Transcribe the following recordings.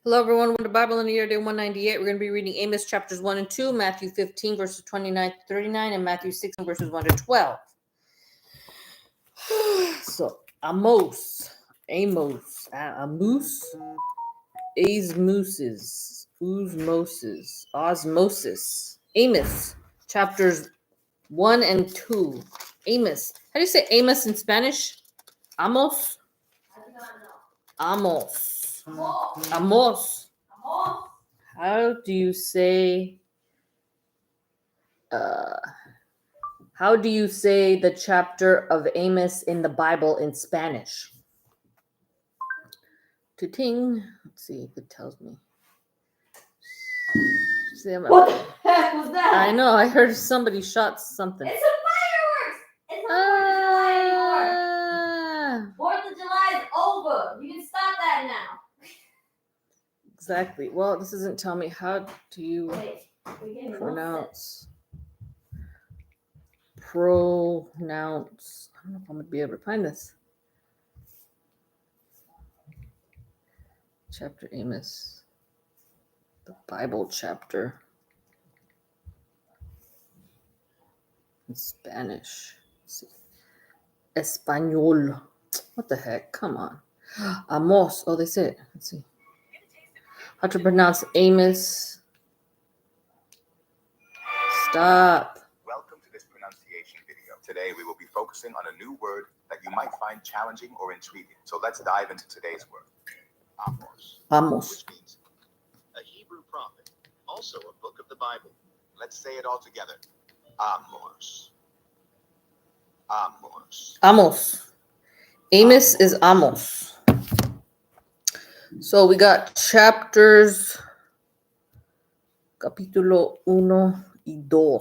Hello, everyone. Welcome to Bible in the Year, Day 198. We're going to be reading Amos chapters 1 and 2, Matthew 15, verses 29 to 39, and Matthew 16, verses 1 to 12. So, Amos, Osmosis, Amos, chapters 1 and 2. Amos. How do you say Amos in Spanish? Amos? Amos. Amos. How do you say the chapter of Amos in the Bible in Spanish? Ting. Let's see if it tells me. What the heck was that? I know, I heard somebody shot something. It's a fireworks! It's not 4th of July is over. You can stop that now. Exactly. Well, this doesn't tell me how do you pronounce. I don't know if I'm going to be able to find this. Chapter Amos. The Bible chapter. In Spanish. Let's see. Español. What the heck? Come on. Amos. Oh, they say it. Let's see. How to pronounce Amos. Stop. Welcome to this pronunciation video. Today we will be focusing on a new word that you might find challenging or intriguing. So let's dive into today's word. Amos. Which means a Hebrew prophet, also a book of the Bible. Let's say it all together. Amos. Amos. Amos. Amos is Amos. So we got chapters capítulo 1 y 2.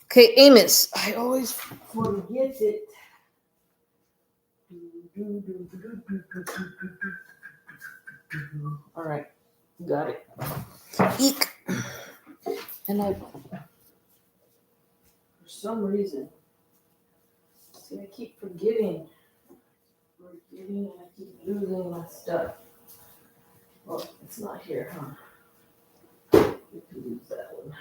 Okay, Amos. I always forget it. All right, got it. Eek. And for some reason, see, I keep forgetting, and I keep losing my stuff. Well, it's not here, huh? We can use that one.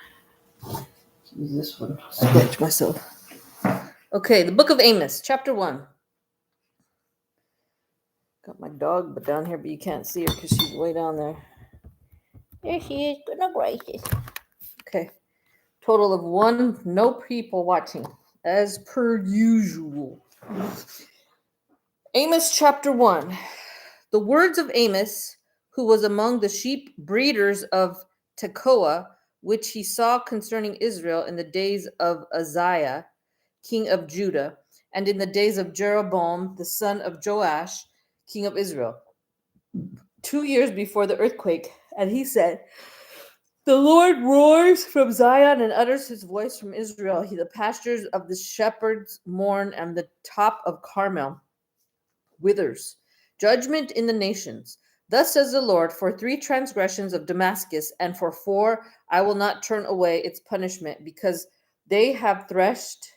Use this one. Scratch myself. Okay, the book of Amos, chapter 1. Got my dog but down here, but you can't see her because she's way down there. There she is. Goodness gracious. Okay. Total of 1. No people watching, as per usual. Amos chapter 1. The words of Amos, who was among the sheep breeders of Tekoa, which he saw concerning Israel in the days of Uzziah, king of Judah, and in the days of Jeroboam, the son of Joash, king of Israel, 2 years before the earthquake. And he said, the Lord roars from Zion and utters his voice from Israel. The pastures of the shepherds mourn, and the top of Carmel withers. Judgment in the nations. Thus says the Lord, for 3 transgressions of Damascus, and for 4 I will not turn away its punishment, because they have threshed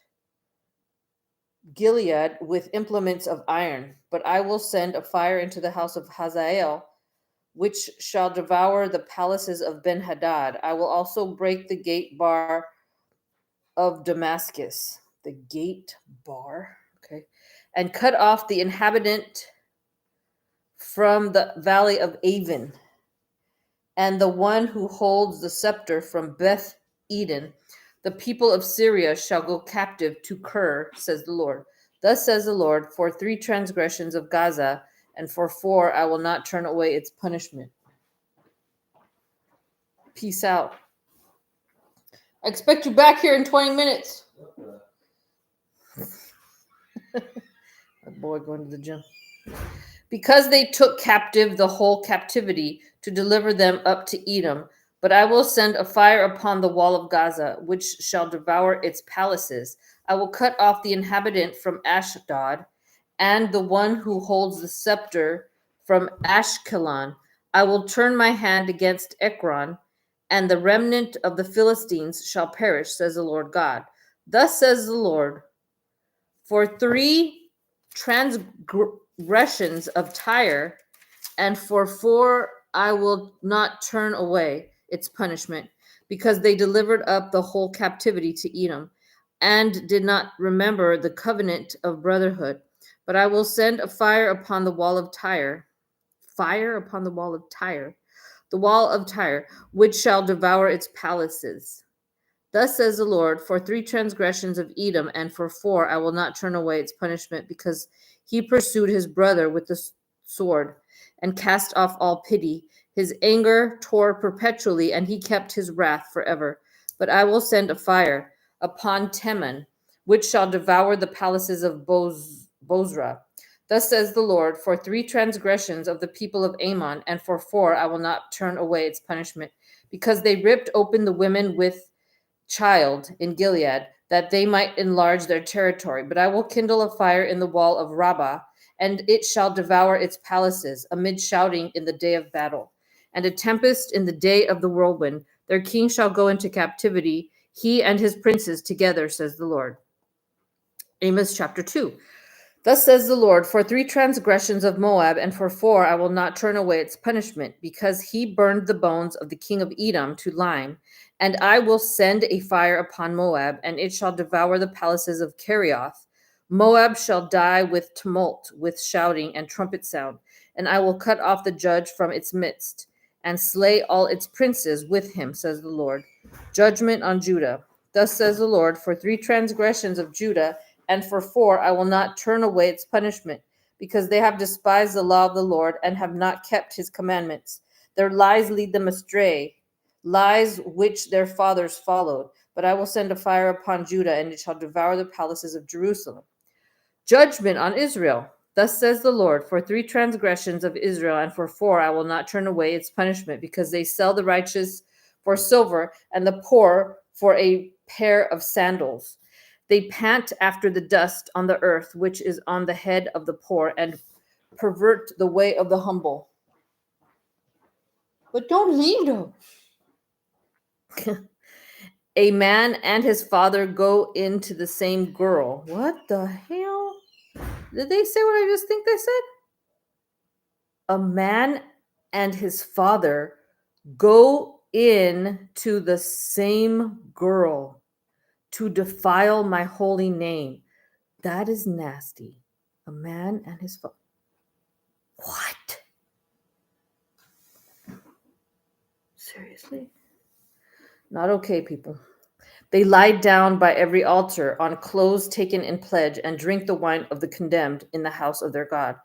Gilead with implements of iron. But I will send a fire into the house of Hazael, which shall devour the palaces of Ben-Hadad. I will also break the gate bar of Damascus. The gate bar? Okay. And cut off the inhabitant from the valley of Avon, and the one who holds the scepter from Beth Eden. The people of Syria shall go captive to Kir, says the Lord. Thus says the Lord, for 3 transgressions of Gaza, and for 4 I will not turn away its punishment. Peace out. I expect you back here in 20 minutes. My boy going to the gym. Because they took captive the whole captivity to deliver them up to Edom. But I will send a fire upon the wall of Gaza, which shall devour its palaces. I will cut off the inhabitant from Ashdod, and the one who holds the scepter from Ashkelon. I will turn my hand against Ekron, and the remnant of the Philistines shall perish, says the Lord God. Thus says the Lord, for 3 transgressions of Tyre, and for 4 I will not turn away its punishment, because they delivered up the whole captivity to Edom, and did not remember the covenant of brotherhood. But I will send a fire upon the wall of Tyre, fire upon the wall of Tyre, the wall of Tyre, which shall devour its palaces. Thus says the Lord, for 3 transgressions of Edom, and for 4 I will not turn away its punishment, because he pursued his brother with the sword, and cast off all pity. His anger tore perpetually, and he kept his wrath forever. But I will send a fire upon Teman, which shall devour the palaces of Bozrah. Thus says the Lord, for 3 transgressions of the people of Ammon, and for 4 I will not turn away its punishment, because they ripped open the women with child in Gilead, that they might enlarge their territory. But I will kindle a fire in the wall of Rabbah, and it shall devour its palaces, amid shouting in the day of battle, and a tempest in the day of the whirlwind. Their king shall go into captivity, he and his princes together, says the Lord. Amos chapter 2. Thus says the Lord, for 3 transgressions of Moab, and for 4 I will not turn away its punishment, because he burned the bones of the king of Edom to lime. And I will send a fire upon Moab, and it shall devour the palaces of Kerioth. Moab shall die with tumult, with shouting and trumpet sound, and I will cut off the judge from its midst, and slay all its princes with him, says the Lord. Judgment on Judah. Thus says the Lord, for 3 transgressions of Judah, and for 4 I will not turn away its punishment, because they have despised the law of the Lord, and have not kept his commandments. Their lies lead them astray, lies which their fathers followed. But I will send a fire upon Judah, and it shall devour the palaces of Jerusalem. Judgment on Israel. Thus says the Lord, for 3 transgressions of Israel, and for 4 I will not turn away its punishment, because they sell the righteous for silver, and the poor for a pair of sandals. They pant after the dust on the earth, which is on the head of the poor, and pervert the way of the humble. But don't leave them. A man and his father go into the same girl. What the hell? Did they say what I just think they said? A man and his father go in to the same girl to defile my holy name. That is nasty. A man and his father. What? Seriously? Not okay, people. They lie down by every altar on clothes taken in pledge, and drink the wine of the condemned in the house of their God.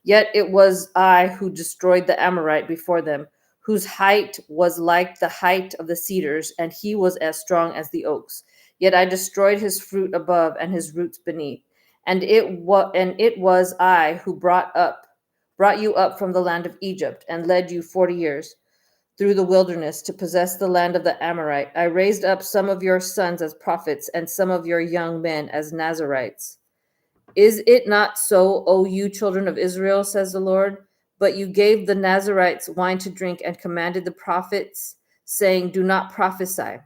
Yet it was I who destroyed the Amorite before them, whose height was like the height of the cedars, and he was as strong as the oaks. Yet I destroyed his fruit above and his roots beneath. And it was I who brought you up from the land of Egypt, and led you 40 years through the wilderness to possess the land of the Amorite. I raised up some of your sons as prophets, and some of your young men as Nazarites. Is it not so, O you children of Israel, says the Lord? But you gave the Nazarites wine to drink, and commanded the prophets, saying, do not prophesy.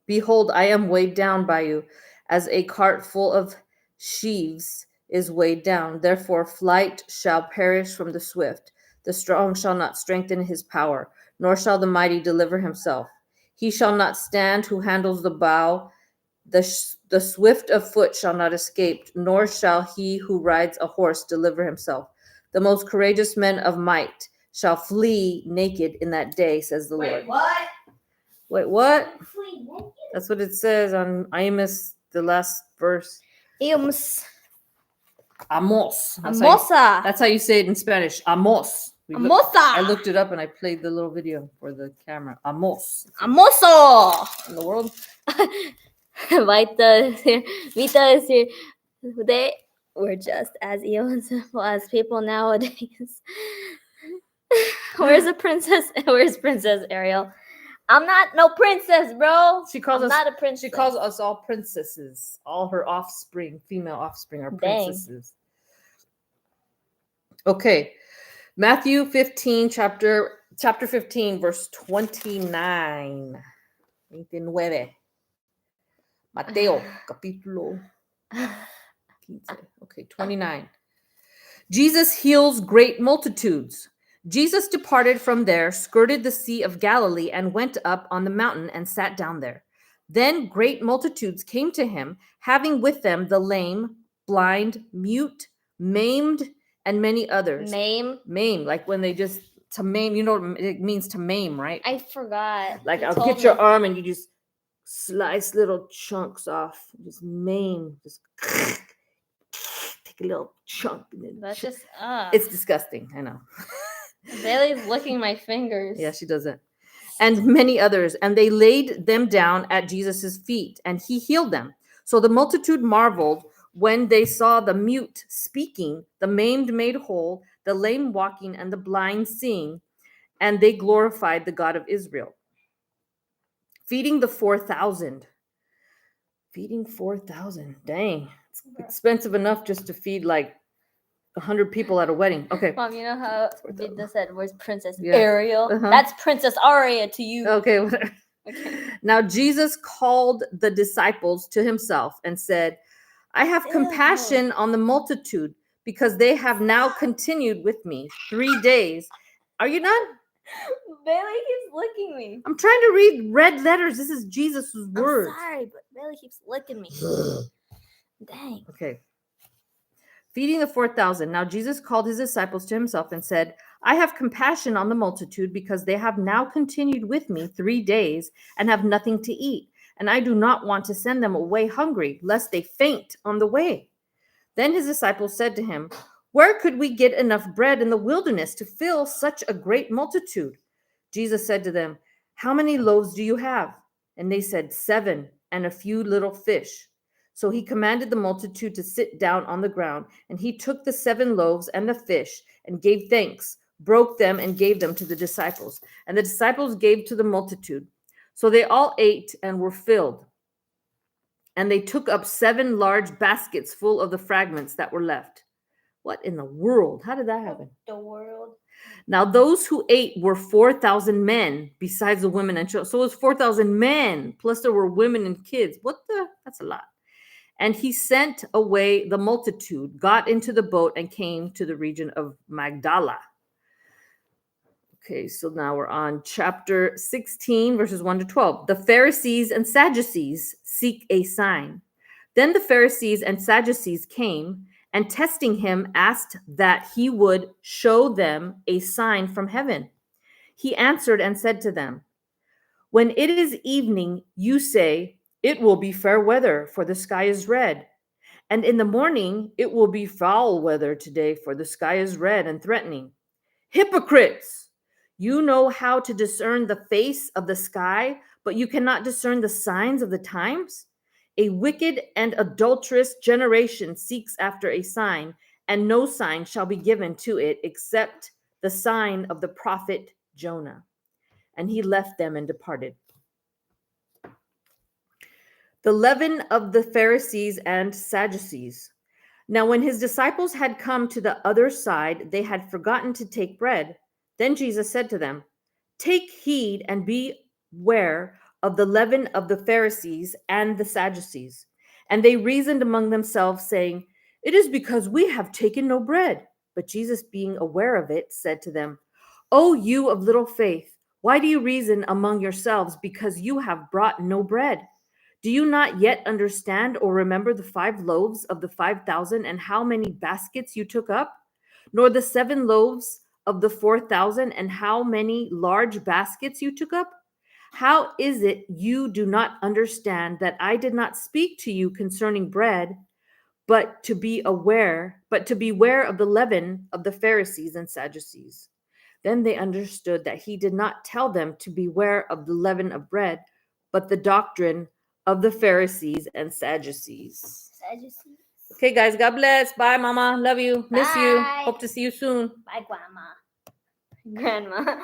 Behold, I am weighed down by you, as a cart full of sheaves is weighed down. Therefore flight shall perish from the swift. The strong shall not strengthen his power, nor shall the mighty deliver himself. He shall not stand who handles the bow. The swift of foot shall not escape, nor shall he who rides a horse deliver himself. The most courageous men of might shall flee naked in that day, says the Lord. What? Wait, what? Flee naked? That's what it says on Amos, the last verse. Amos. Amos. Amosa. That's how you say it in Spanish. Amos. Amosa. I looked it up and I played the little video for the camera. Amos. Amoso. In the world. Vita is here. We're just as evil as people nowadays. Where's the princess? Where's Princess Ariel? I'm not no princess, bro. I'm not a princess. She calls us all princesses. All her offspring, female offspring, are princesses. Dang. Okay. Matthew 15, chapter 15, verse 29. 29. Mateo, capítulo 15. Okay, 29. Jesus heals great multitudes. Jesus departed from there, skirted the Sea of Galilee, and went up on the mountain and sat down there. Then great multitudes came to him, having with them the lame, blind, mute, maimed, and many others. Maim. Maim, like when they just, to maim, you know what it means to maim, right? I forgot. Like You I'll told get your me. arm and you just slice little chunks off. Just maim. Just take a little chunk. And then That's just it's disgusting. I know. Bailey's licking my fingers. Yeah, she doesn't. And many others. And they laid them down at Jesus's feet, and he healed them. So the multitude marveled when they saw the mute speaking, the maimed made whole, the lame walking, and the blind seeing, and they glorified the God of Israel. Feeding the 4,000. Feeding 4,000. Dang. It's expensive enough just to feed like 100 people at a wedding. Okay. Mom, you know how Vida said, "Where's Princess Yeah. Ariel?" Uh-huh. That's Princess Aria to you. Okay, whatever. Okay. Now Jesus called the disciples to himself and said, I have Ew. compassion on the multitude because they have now continued with me 3 days. Are you done? Bailey keeps licking me. I'm trying to read red letters. This is Jesus' words. I'm sorry, but Bailey keeps licking me. Dang. Okay. Feeding the 4,000. Now Jesus called his disciples to himself and said, I have compassion on the multitude because they have now continued with me 3 days and have nothing to eat. And I do not want to send them away hungry, lest they faint on the way. Then his disciples said to him, Where could we get enough bread in the wilderness to fill such a great multitude? Jesus said to them, How many loaves do you have? And they said, 7, and a few little fish. So he commanded the multitude to sit down on the ground, and he took the 7 loaves and the fish, and gave thanks, broke them, and gave them to the disciples. And the disciples gave to the multitude. So they all ate and were filled. And they took up 7 large baskets full of the fragments that were left. What in the world? How did that happen? The world. Now those who ate were 4,000 men, besides the women and children. So it was 4,000 men, plus there were women and kids. That's a lot. And he sent away the multitude, got into the boat, and came to the region of Magdala. Okay, so now we're on chapter 16, verses 1 to 12. The Pharisees and Sadducees seek a sign. Then the Pharisees and Sadducees came, and testing him, asked that he would show them a sign from heaven. He answered and said to them, When it is evening, you say, It will be fair weather, for the sky is red. And in the morning, it will be foul weather today, for the sky is red and threatening. Hypocrites! You know how to discern the face of the sky, but you cannot discern the signs of the times? A wicked and adulterous generation seeks after a sign, and no sign shall be given to it except the sign of the prophet Jonah. And he left them and departed. The leaven of the Pharisees and Sadducees. Now when his disciples had come to the other side, they had forgotten to take bread. Then Jesus said to them, Take heed and beware of the leaven of the Pharisees and the Sadducees. And they reasoned among themselves, saying, It is because we have taken no bread. But Jesus, being aware of it, said to them, O you of little faith, why do you reason among yourselves because you have brought no bread? Do you not yet understand or remember the 5 loaves of the 5,000 and how many baskets you took up? Nor the 7 loaves of the 4,000 and how many large baskets you took up? How is it you do not understand that I did not speak to you concerning bread, but to beware of the leaven of the Pharisees and Sadducees? Then they understood that he did not tell them to beware of the leaven of bread, but the doctrine of the Pharisees and Sadducees. Okay, guys, God bless. Bye, Mama. Love you. Miss you. Bye. Hope to see you soon. Bye, Grandma. Grandma.